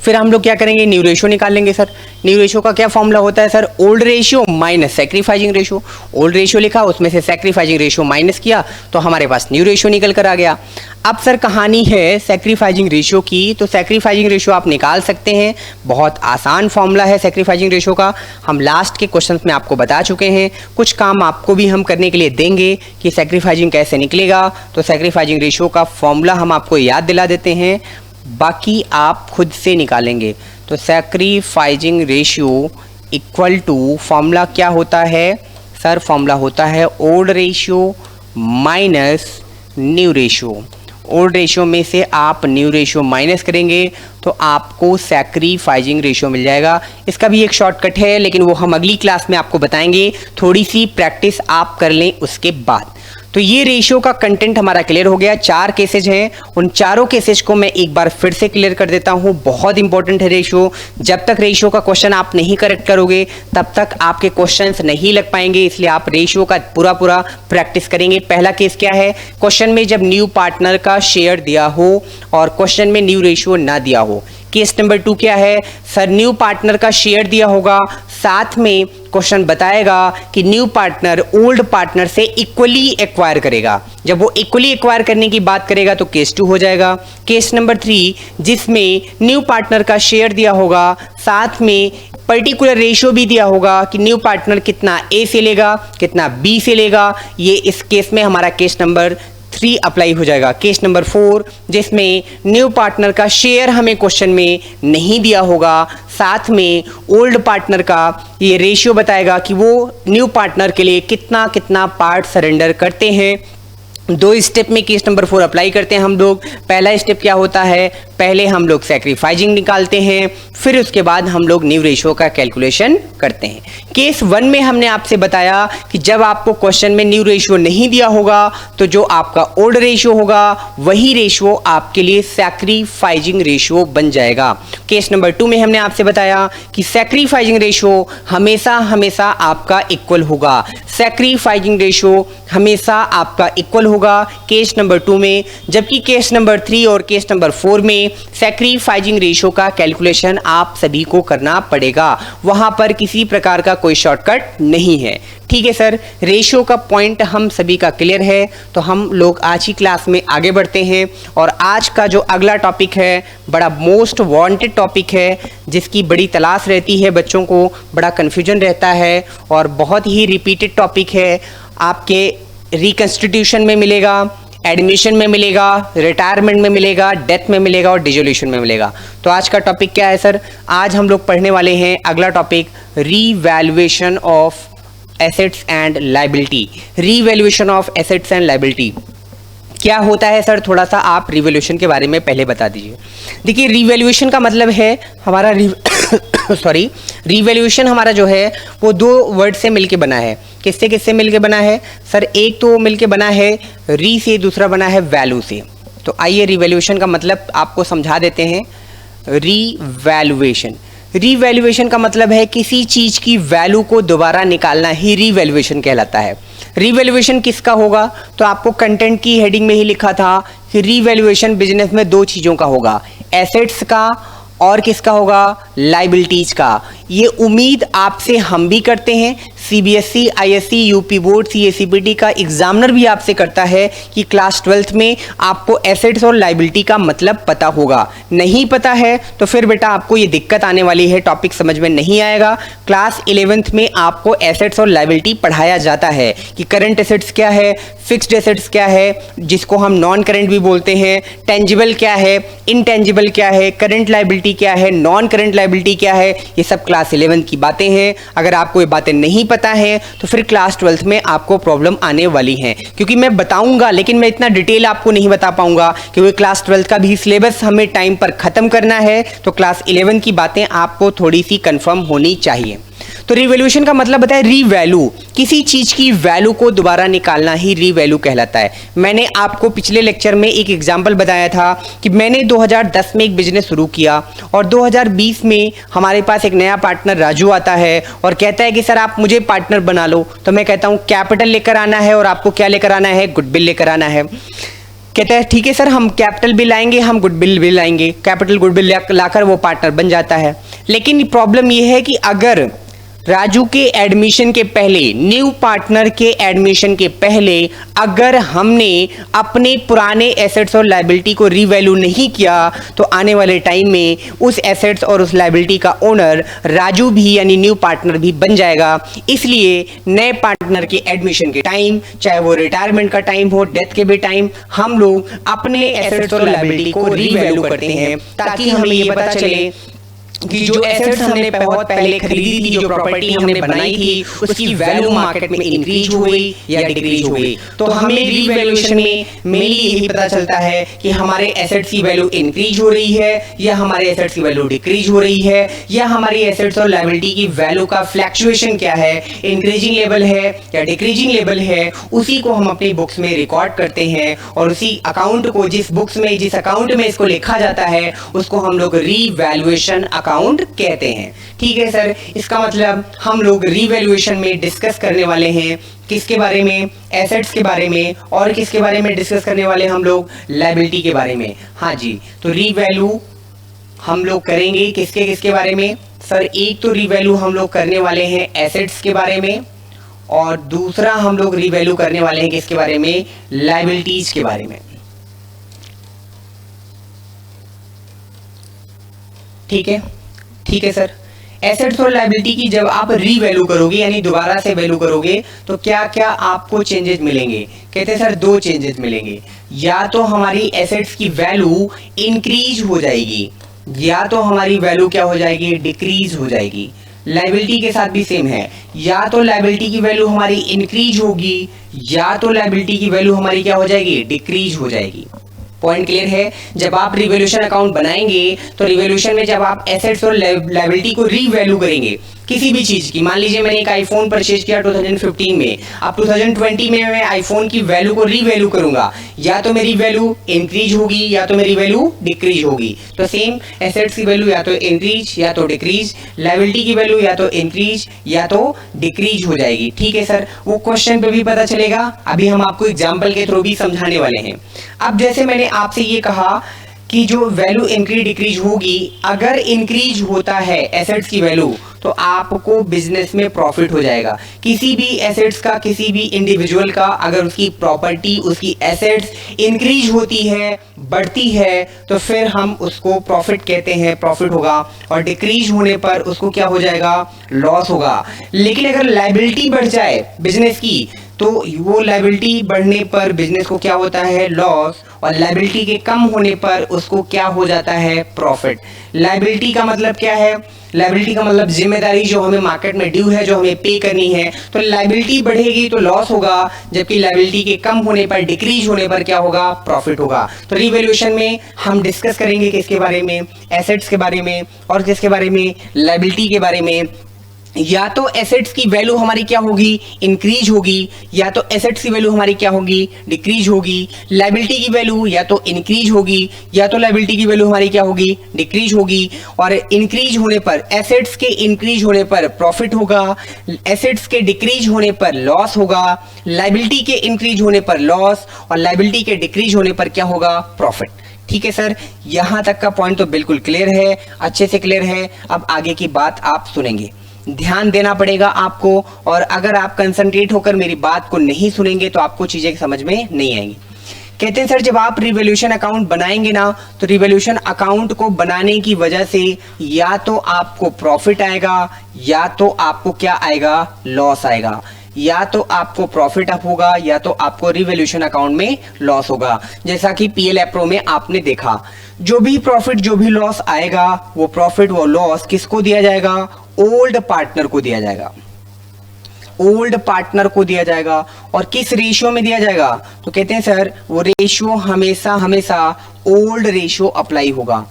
फिर हम लोग क्या करेंगे, न्यू रेशियो निकाल लेंगे। सर न्यू रेशियो का क्या फॉर्मूला होता है sir, old ratio minus sacrificing ratio. Old ratio लिखा उसमें से सैक्रिफाइजिंग रेशियो माइनस किया तो हमारे पास न्यू रेशियो निकल कर आ गया। अब सर कहानी है सैक्रिफाइसिंग रेशियो की। तो सैक्रिफाइसिंग रेशियो आप निकाल सकते हैं, बहुत आसान फॉर्मूला है सैक्रिफाइसिंग रेशियो का। हम लास्ट के क्वेश्चंस में आपको बता चुके हैं। कुछ काम आपको भी हम करने के लिए देंगे कि सैक्रिफाइसिंग कैसे निकलेगा। तो सैक्रिफाइसिंग रेशियो का फॉर्मूला हम आपको याद दिला देते हैं, बाकी आप खुद से निकालेंगे। तो sacrificing ratio equal to formula क्या होता है सर? फॉर्मूला होता है old ratio minus new ratio. Old ratio में से आप न्यू रेशियो माइनस करेंगे तो आपको सैक्रिफाइसिंग रेशियो मिल जाएगा। इसका भी एक शॉर्टकट है, लेकिन वो हम अगली क्लास में आपको बताएंगे। थोड़ी सी प्रैक्टिस आप कर लें उसके बाद। तो ये रेशियो का कंटेंट हमारा क्लियर हो गया। 4 केसेज हैं, उन चारों केसेज को मैं एक बार फिर से क्लियर कर देता हूँ। बहुत इंपॉर्टेंट है रेशियो। जब तक रेशियो का क्वेश्चन आप नहीं करेक्ट करोगे तब तक आपके क्वेश्चंस नहीं लग पाएंगे, इसलिए आप रेशियो का पूरा प्रैक्टिस करेंगे। पहला केस क्या है? क्वेश्चन में जब न्यू पार्टनर का शेयर दिया हो और क्वेश्चन में न्यू रेशियो ना दिया हो। केस नंबर 2 क्या है? सर न्यू पार्टनर का शेयर दिया होगा, साथ में क्वेश्चन बताएगा कि न्यू पार्टनर ओल्ड पार्टनर से इक्वली एक्वायर करेगा। जब वो इक्वली एक्वायर करने की बात करेगा तो केस 2 हो जाएगा। केस नंबर 3 जिसमें न्यू पार्टनर का शेयर दिया होगा, साथ में पर्टिकुलर रेशियो भी दिया होगा कि न्यू पार्टनर कितना ए से लेगा, कितना बी से लेगा। ये इस केस में हमारा केस नंबर 3 अप्लाई हो जाएगा। केस नंबर 4 जिसमें न्यू पार्टनर का शेयर हमें क्वेश्चन में नहीं दिया होगा, साथ में ओल्ड पार्टनर का ये रेशियो बताएगा कि वो न्यू पार्टनर के लिए कितना कितना पार्ट सरेंडर करते हैं। 2 स्टेप में केस नंबर 4 अप्लाई करते हैं हम लोग। पहला स्टेप क्या होता है? पहले हम लोग सैक्रिफाइसिंग निकालते हैं, फिर उसके बाद हम लोग न्यू रेशियो का कैलकुलेशन करते हैं। केस 1 में हमने आपसे बताया कि जब आपको क्वेश्चन में न्यू रेशियो नहीं दिया होगा तो जो आपका ओल्ड रेशियो होगा वही रेशियो आपके लिए सैक्रिफाइसिंग रेशियो बन जाएगा। केस नंबर 2 में हमने आपसे बताया कि सैक्रिफाइसिंग रेशियो हमेशा हमेशा आपका इक्वल होगा। सैक्रिफाइसिंग रेशियो हमेशा आपका इक्वल होगा केस नंबर 2 में, जबकि केस नंबर 3 और केस नंबर 4 में सैक्रिफाइसिंग रेशियो का कैलकुलेशन आप सभी को करना पड़ेगा। वहां पर किसी प्रकार का कोई शॉर्टकट नहीं है। ठीक है सर, रेशियो का पॉइंट हम सभी का क्लियर है। तो हम लोग आज ही क्लास में आगे बढ़ते हैं और आज का जो अगला टॉपिक है बड़ा मोस्ट वांटेड टॉपिक है, जिसकी बड़ी तलाश रहती है बच्चों को, बड़ा कन्फ्यूजन रहता है और बहुत ही रिपीटेड टॉपिक है। आपके रिकंस्टिट्यूशन में मिलेगा, एडमिशन में मिलेगा, रिटायरमेंट में मिलेगा, डेथ में मिलेगा और डिसोल्यूशन में मिलेगा। तो आज का टॉपिक क्या है सर? आज हम लोग पढ़ने वाले हैं अगला topic, revaluation of assets and liability. Revaluation of assets and liability क्या होता है सर? थोड़ा सा आप रिवैल्यूएशन के बारे में पहले बता दीजिए। देखिए रिवैल्यूएशन का मतलब है हमारा रिवैल्यूएशन हमारा जो है वो 2 वर्ड से मिलके बना है। किससे किससे मिलके बना है सर? एक तो मिलके बना है री से, दूसरा बना है वैल्यू से। तो आइए रिवैल्यूएशन का मतलब आपको समझा देते हैं। रीवैल्यूएशन का मतलब है किसी चीज की वैल्यू को दोबारा निकालना ही रीवैल्यूएशन कहलाता है। रीवैल्यूएशन किसका होगा? तो आपको कंटेंट की हेडिंग में ही लिखा था कि रीवैल्यूएशन बिजनेस में 2 चीजों का होगा, एसेट्स का और किसका होगा? लायबिलिटीज का। ये उम्मीद आपसे हम भी करते हैं, सीबीएसई, आईएससी, यूपी बोर्ड, सीएसीपीटी का एग्जामिनर भी आपसे करता है कि क्लास 12th में आपको एसेट्स और लायबिलिटी का मतलब पता होगा। नहीं पता है तो फिर बेटा आपको ये दिक्कत आने वाली है, टॉपिक समझ में नहीं आएगा। क्लास 11th में आपको एसेट्स और लायबिलिटी पढ़ाया जाता है कि करंट एसेट्स क्या है, फिक्स्ड एसेट्स क्या है, जिसको हम नॉन करंट भी बोलते हैं, टेंजिबल क्या है, इनटेंजिबल क्या है, करंट लायबिलिटी क्या है, नॉन करंट लायबिलिटी क्या है। ये सब क्लास 11th की बातें हैं। अगर आपको ये बातें नहीं पता है तो फिर क्लास 12th में आपको प्रॉब्लम आने वाली है, क्योंकि मैं बताऊंगा लेकिन मैं इतना डिटेल आपको नहीं बता पाऊंगा, क्योंकि क्लास 12th का भी सिलेबस हमें टाइम पर खत्म करना है। तो क्लास 11 की बातें आपको थोड़ी सी कंफर्म होनी चाहिए। तो रिवैल्यूएशन का मतलब बताए रीवैल्यू, किसी चीज की वैल्यू को दोबारा निकालना ही रीवैल्यू कहलाता है। मैंने आपको पिछले लेक्चर में एक एग्जांपल बताया था कि मैंने 2010 में एक बिजनेस शुरू किया और 2020 में हमारे पास एक नया पार्टनर राजू आता है और कहता है कि सर आप मुझे पार्टनर बना लो। तो मैं कहता हूं कैपिटल लेकर आना है और आपको क्या लेकर आना है? गुडविल लेकर आना है। कहते हैं ठीक है सर, हम कैपिटल भी लाएंगे, हम गुडविल भी लाएंगे। कैपिटल गुडविल लाकर वो पार्टनर बन जाता है। लेकिन प्रॉब्लम ये है कि अगर राजू के एडमिशन के पहले, न्यू पार्टनर के एडमिशन के पहले अगर हमने अपने पुराने एसेट्स और लायबिलिटी को रीवैल्यू नहीं किया तो आने वाले टाइम में उस एसेट्स और उस लायबिलिटी का ओनर राजू भी यानी न्यू पार्टनर भी बन जाएगा। इसलिए नए पार्टनर के एडमिशन के टाइम, चाहे वो रिटायरमेंट का टाइम हो, डेथ के भी टाइम, हम लोग अपने एसेट्स और लायबिलिटी को रीवैल्यू करते हैं ताकि हमें ये पता चले कि जो एसेट्स हमने बहुत पहले खरीदी थी, जो प्रॉपर्टी हमने बनाई थी, उसकी वैल्यू मार्केट में इंक्रीज हो गई या डिक्रीज हो गई। तो हमें रीवैल्यूएशन में मेनली यही पता चलता है कि हमारे एसेट्स की वैल्यू इंक्रीज हो रही है या हमारे एसेट्स की वैल्यू डिक्रीज हो रही है, या हमारी एसेट्स और लायबिलिटी की वैल्यू का फ्लैक्चुएशन क्या है, इंक्रीजिंग लेवल है या डिक्रीजिंग लेवल है। उसी को हम अपनी बुक्स में रिकॉर्ड करते हैं और उसी अकाउंट को जिस बुक्स में, जिस अकाउंट में इसको लिखा जाता है, उसको हम लोग रीवैल्यूएशन अकाउंट कहते हैं। ठीक है सर, इसका मतलब हम लोग रीवैल्यूएशन में डिस्कस करने वाले हैं किसके बारे में, एसेट्स के बारे में, और किसके बारे में डिस्कस करने वाले हम लोग, लायबिलिटी के बारे में। हाँ जी, तो रीवैल्यू हम लोग करेंगे किसके किसके बारे में सर? एक तो रीवैल्यू हम लोग करने वाले हैं एसेट्स के बारे में, और दूसरा हम लोग रीवैल्यू करने वाले हैं किसके बारे में, लायबिलिटीज के बारे में। ठीक है, ठीक है सर। एसेट्स और लायबिलिटी की जब आप रीवैल्यू करोगे यानी दोबारा से वैल्यू करोगे तो क्या क्या आपको चेंजेस मिलेंगे? कहते हैं सर दो चेंजेस मिलेंगे, या तो हमारी एसेट्स की वैल्यू इंक्रीज हो जाएगी या तो हमारी वैल्यू क्या हो जाएगी, डिक्रीज हो जाएगी। लायबिलिटी के साथ भी सेम है, या तो लायबिलिटी की वैल्यू हमारी इंक्रीज होगी या तो लायबिलिटी की वैल्यू हमारी क्या हो जाएगी, डिक्रीज हो जाएगी। पॉइंट क्लियर है? जब आप रिवैल्यूएशन अकाउंट बनाएंगे तो रिवैल्यूएशन में जब आप एसेट्स और लायबिलिटी को रीवैल्यू करेंगे किसी भी चीज की, मान लीजिए मैंने एक आईफोन परचेज किया 2015 में, अब 2020 में मैं आईफोन की वैल्यू को रीवैल्यू करूंगा, या तो मेरी वैल्यू इंक्रीज होगी या तो मेरी वैल्यू डिक्रीज होगी। तो सेम एसेट्स की वैल्यू या तो इंक्रीज या तो डिक्रीज, लायबिलिटी की वैल्यू या तो इंक्रीज या तो डिक्रीज हो जाएगी। ठीक है सर, वो क्वेश्चन पे भी पता चलेगा, अभी हम आपको एग्जाम्पल के थ्रू भी समझाने वाले हैं। अब जैसे मैंने आपसे ये कहा कि जो वैल्यू इंक्रीज डिक्रीज होगी, अगर इंक्रीज होता है एसेट्स की वैल्यू तो आपको बिजनेस में प्रॉफिट हो जाएगा। किसी भी एसेट्स का, किसी भी इंडिविजुअल का अगर उसकी प्रॉपर्टी, उसकी एसेट्स इंक्रीज होती है, बढ़ती है, तो फिर हम उसको प्रॉफिट कहते हैं, प्रॉफिट होगा, और डिक्रीज होने पर उसको क्या हो जाएगा, लॉस होगा। लेकिन अगर लायबिलिटी बढ़ जाए बिजनेस की तो वो लायबिलिटी बढ़ने पर बिजनेस को क्या होता है, लॉस, और लायबिलिटी के कम होने पर उसको क्या हो जाता है, प्रॉफिट। लायबिलिटी का मतलब क्या है? लायबिलिटी का मतलब जिम्मेदारी जो हमें मार्केट में ड्यू है, जो हमें पे करनी है। तो लायबिलिटी बढ़ेगी तो लॉस होगा, जबकि लायबिलिटी के कम होने पर, डिक्रीज होने पर क्या होगा, प्रॉफिट होगा। तो रिवैल्यूएशन में हम डिस्कस करेंगे किसके बारे में, एसेट्स के बारे में, और किसके बारे में, लायबिलिटी के बारे में। या तो एसेट्स की वैल्यू हमारी क्या होगी, इंक्रीज होगी, या तो एसेट्स की वैल्यू हमारी क्या होगी, डिक्रीज होगी। लायबिलिटी की वैल्यू या तो इंक्रीज होगी या तो लायबिलिटी की वैल्यू हमारी क्या होगी, डिक्रीज होगी। और इंक्रीज होने पर, एसेट्स के इंक्रीज होने पर प्रॉफिट होगा, एसेट्स के डिक्रीज होने पर लॉस होगा, लायबिलिटी के इंक्रीज होने पर लॉस, और लायबिलिटी के डिक्रीज होने पर क्या होगा, प्रॉफिट। ठीक है सर, यहां तक का पॉइंट तो बिल्कुल क्लियर है, अच्छे से क्लियर है। अब आगे की बात आप सुनेंगे, ध्यान देना पड़ेगा आपको, और अगर आप कंसंट्रेट होकर मेरी बात को नहीं सुनेंगे तो आपको चीजें समझ में नहीं आएंगी। कहते हैं सर जब आप रिवैल्यूएशन अकाउंट बनाएंगे ना, तो रिवैल्यूएशन अकाउंट को बनाने की वजह से या तो आपको प्रॉफिट आएगा या तो आपको क्या आएगा, लॉस आएगा। या तो आपको प्रॉफिट अप होगा या तो आपको रिवैल्यूएशन अकाउंट में लॉस होगा। जैसा कि पीएल एप्रो में आपने देखा, जो भी प्रॉफिट, जो भी लॉस आएगा, वो प्रॉफिट, वो लॉस किसको दिया जाएगा, ओल्ड पार्टनर को दिया जाएगा। ओल्ड पार्टनर को दिया जाएगा। और किस रेशियो में दिया जाएगा? तो कहते हैं सर वो रेशियो हमेशा हमेशा ओल्ड रेशियो अप्लाई होगा।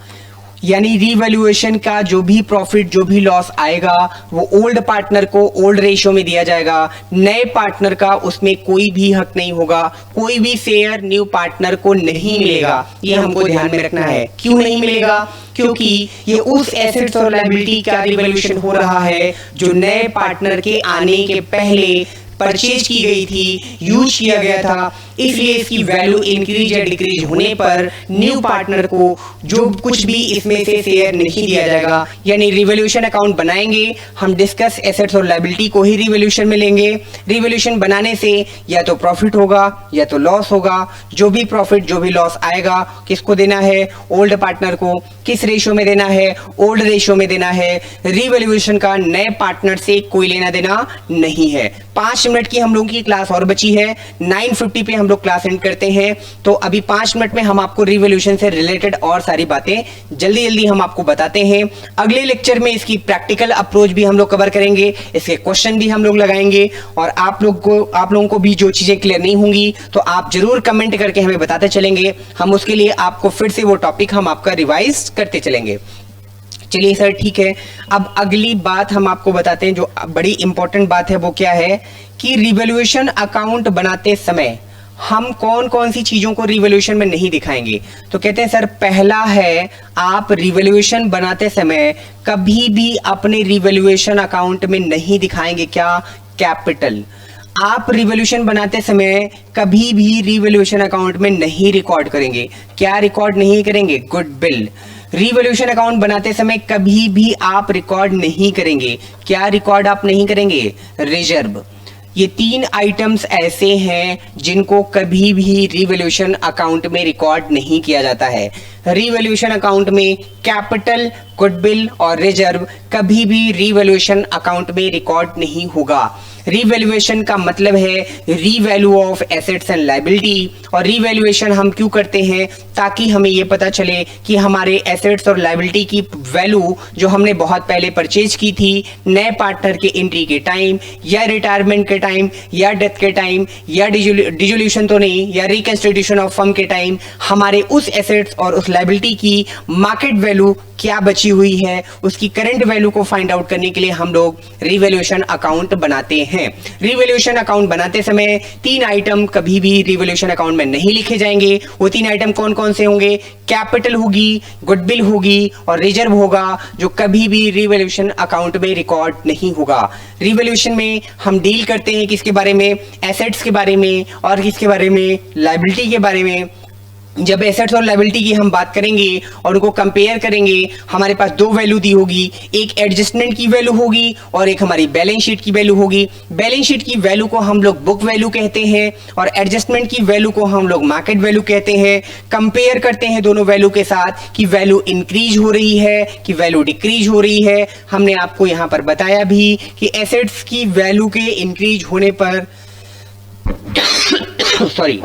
यानी रिवैल्यूएशन का जो भी प्रॉफिट, जो भी लॉस आएगा, वो ओल्ड पार्टनर को ओल्ड रेशियो में दिया जाएगा। नए पार्टनर का उसमें कोई भी हक नहीं होगा, कोई भी शेयर न्यू पार्टनर को नहीं मिलेगा। ये हमको ध्यान में रखना है। क्यों नहीं मिलेगा? क्योंकि ये उस एसेट्स और लायबिलिटी का रिवैल्यूएशन हो रहा है जो नए पार्टनर के आने के पहले परचेज की गई थी, यूज किया गया था, इसलिए इसकी वैल्यू इंक्रीज या डिक्रीज होने पर न्यू पार्टनर को जो कुछ भी इसमें से शेयर नहीं दिया जाएगा। यानी रिवॉल्यूशन अकाउंट बनाएंगे हम, डिस्कस एसेट्स और लायबिलिटी को ही रिवॉल्यूशन में लेंगे। रिवॉल्यूशन बनाने से या तो प्रॉफिट होगा या तो लॉस होगा। जो भी प्रॉफिट जो भी लॉस आएगा किसको देना है? ओल्ड पार्टनर को। किस रेशियो में देना है? ओल्ड रेशियो में देना है। रिवॉल्यूशन का नए पार्टनर से कोई लेना देना नहीं है। 5 मिनट की हम लोगों की क्लास और बची है, 9:50 पे हम लोग क्लास एंड करते हैं। तो अभी 5 मिनट में हम आपको रिवॉल्यूशन से रिलेटेड और सारी बातें जल्दी जल्दी हम आपको बताते हैं। अगले लेक्चर में इसकी प्रैक्टिकल अप्रोच भी हम लोग कवर करेंगे, इसके क्वेश्चन भी हम लोग लगाएंगे। और आप लोगों को भी जो चीजें क्लियर नहीं होंगी तो आप जरूर कमेंट करके हमें बताते चलेंगे। हम उसके लिए आपको फिर से वो टॉपिक हम आपका रिवाइज करते चलेंगे। चलिए सर ठीक है। अब अगली बात हम आपको बताते हैं, जो बड़ी इंपॉर्टेंट बात है वो क्या है कि रिवॉल्यूशन अकाउंट बनाते समय हम कौन कौन सी चीजों को रिवॉल्यूशन में नहीं दिखाएंगे। तो कहते हैं सर पहला है, आप रिवॉल्यूशन बनाते समय कभी भी अपने रिवॉल्यूशन अकाउंट में नहीं दिखाएंगे क्या? कैपिटल। आप रिवॉल्यूशन बनाते समय कभी भी रिवॉल्यूशन अकाउंट में नहीं रिकॉर्ड करेंगे। क्या रिकॉर्ड नहीं करेंगे? गुडविल। रिवॉल्यूशन अकाउंट बनाते समय कभी भी आप रिकॉर्ड नहीं करेंगे। क्या रिकॉर्ड आप नहीं करेंगे? रिजर्व। ये 3 आइटम्स ऐसे हैं जिनको कभी भी रिवॉल्यूशन अकाउंट में रिकॉर्ड नहीं किया जाता है। रिवॉल्यूशन अकाउंट में कैपिटल, गुडविल और रिजर्व कभी भी रिवॉल्यूशन अकाउंट में रिकॉर्ड नहीं होगा। रिवैल्यूएशन का मतलब है revalue of assets and liability. और रिवैल्यूएशन हम क्यों करते हैं? ताकि हमें यह पता चले कि हमारे एसेट्स और लायबिलिटी की वैल्यू जो हमने बहुत पहले परचेज की थी, नए पार्टनर के एंट्री के टाइम या रिटायरमेंट के टाइम या डेथ के टाइम या डिसोल्यूशन तो नहीं, या रिकंस्टिट्यूशन ऑफ फर्म के टाइम, हमारे उस एसेट्स और उस लायबिलिटी की मार्केट वैल्यू क्या बची हुई है, उसकी करंट वैल्यू को फाइंड आउट करने के लिए हम लोग रिवैल्यूएशन अकाउंट बनाते हैं। रिवैल्यूएशन अकाउंट बनाते समय 3 आइटम कभी भी रिवैल्यूएशन अकाउंट में नहीं लिखे जाएंगे। वो 3 आइटम कौन कौन से होंगे? कैपिटल होगी, गुडविल होगी और रिजर्व होगा, जो कभी भी रिवैल्यूएशन अकाउंट में रिकॉर्ड नहीं होगा। रिवैल्यूएशन में हम डील करते हैं किसके बारे में? एसेट्स के बारे में और किसके बारे में? लायबिलिटी के बारे में। जब एसेट्स और लायबिलिटी की हम बात करेंगे और उनको कंपेयर करेंगे, हमारे पास 2 वैल्यू दी होगी, एक एडजस्टमेंट की वैल्यू होगी और एक हमारी बैलेंस शीट की वैल्यू होगी। बैलेंस शीट की वैल्यू को हम लोग बुक वैल्यू कहते हैं और एडजस्टमेंट की वैल्यू को हम लोग मार्केट वैल्यू कहते हैं। कंपेयर करते हैं दोनों वैल्यू के साथ कि वैल्यू इंक्रीज हो रही है कि वैल्यू डिक्रीज हो रही है। हमने आपको यहां पर बताया भी कि एसेट्स की वैल्यू के इंक्रीज होने पर सॉरी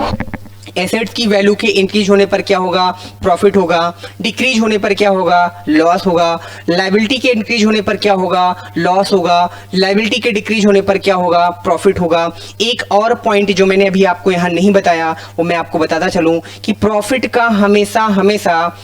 एसेट्स की वैल्यू के इंक्रीज होने पर क्या होगा? प्रॉफिट होगा। डिक्रीज होने पर क्या होगा? लॉस होगा। लायबिलिटी के इंक्रीज होने पर क्या होगा? लॉस होगा। लायबिलिटी के डिक्रीज होने पर क्या होगा? प्रॉफिट होगा। एक और पॉइंट जो मैंने अभी आपको यहां नहीं बताया वो मैं आपको बताता चलूं कि प्रॉफिट का हमेशा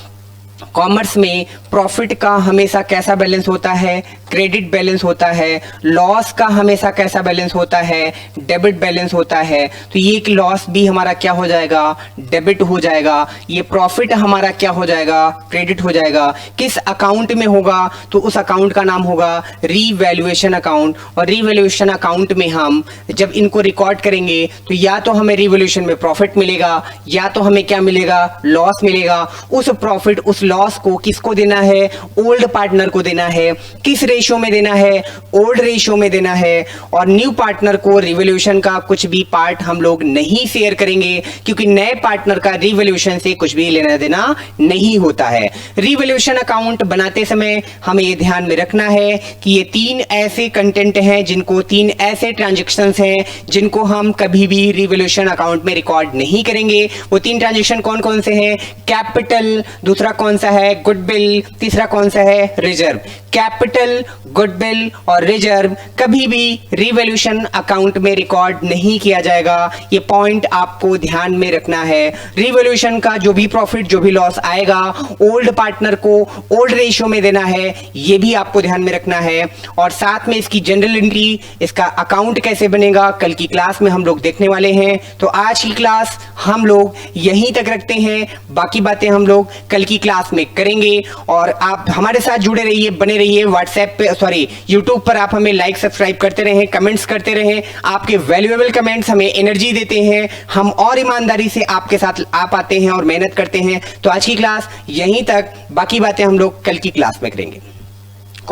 कॉमर्स में प्रॉफिट का हमेशा कैसा बैलेंस होता है? क्रेडिट बैलेंस होता है। लॉस का हमेशा कैसा बैलेंस होता है? डेबिट बैलेंस होता है। तो ये एक लॉस भी हमारा क्या हो जाएगा? डेबिट हो जाएगा। ये प्रॉफिट हमारा क्या हो जाएगा? क्रेडिट हो जाएगा। किस अकाउंट में होगा? तो उस अकाउंट का नाम होगा रीवैल्यूएशन अकाउंट। और रीवैल्यूएशन अकाउंट में हम जब इनको रिकॉर्ड करेंगे तो या तो हमें रिवैल्यूएशन में प्रॉफिट मिलेगा या तो हमें क्या मिलेगा? लॉस मिलेगा। उस प्रॉफिट उस लॉस को किसको देना है? ओल्ड पार्टनर को देना है। किस रेशियो में देना है? ओल्ड रेशियो में देना है। और न्यू पार्टनर को रिवॉल्यूशन का कुछ भी पार्ट हम लोग नहीं शेयर करेंगे, क्योंकि नए पार्टनर का रिवॉल्यूशन से कुछ भी लेना देना नहीं होता है। रिवॉल्यूशन अकाउंट बनाते समय हमें यह ध्यान में रखना है कि ये 3 ऐसे कंटेंट हैं जिनको 3 ऐसे ट्रांजैक्शंस हैं जिनको हम कभी भी रिवॉल्यूशन अकाउंट में रिकॉर्ड नहीं करेंगे। वो 3 ट्रांजैक्शन कौन कौन से हैं? कैपिटल, दूसरा कौन सा है? गुडविल, तीसरा कौन सा है? रिजर्व। कैपिटल, गुडविल और रिजर्व कभी भी रिवॉल्यूशन अकाउंट में रिकॉर्ड नहीं किया जाएगा। ये पॉइंट आपको ध्यान में रखना है। रिवॉल्यूशन का जो भी प्रॉफिट जो भी लॉस आएगा ओल्ड पार्टनर को ओल्ड रेशियो में देना है, ये भी आपको ध्यान में रखना है। और साथ में इसकी जनरल एंट्री, इसका अकाउंट कैसे बनेगा, कल की क्लास में हम लोग देखने वाले हैं। तो आज की क्लास हम लोग यहीं तक रखते हैं, बाकी बातें हम लोग कल की क्लास में करेंगे। और आप हमारे साथ जुड़े रहिए, बने रहिए व्हाट्सएप पे यूट्यूब पर आप हमें लाइक सब्सक्राइब करते रहें, कमेंट्स करते रहें। आपके वैल्यूएबल कमेंट्स हमें एनर्जी देते हैं, हम और ईमानदारी से आपके साथ आ पाते हैं और मेहनत करते हैं। तो आज की क्लास यहीं तक, बाकी बातें हम लोग कल की क्लास में करेंगे।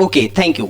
Okay, thank you.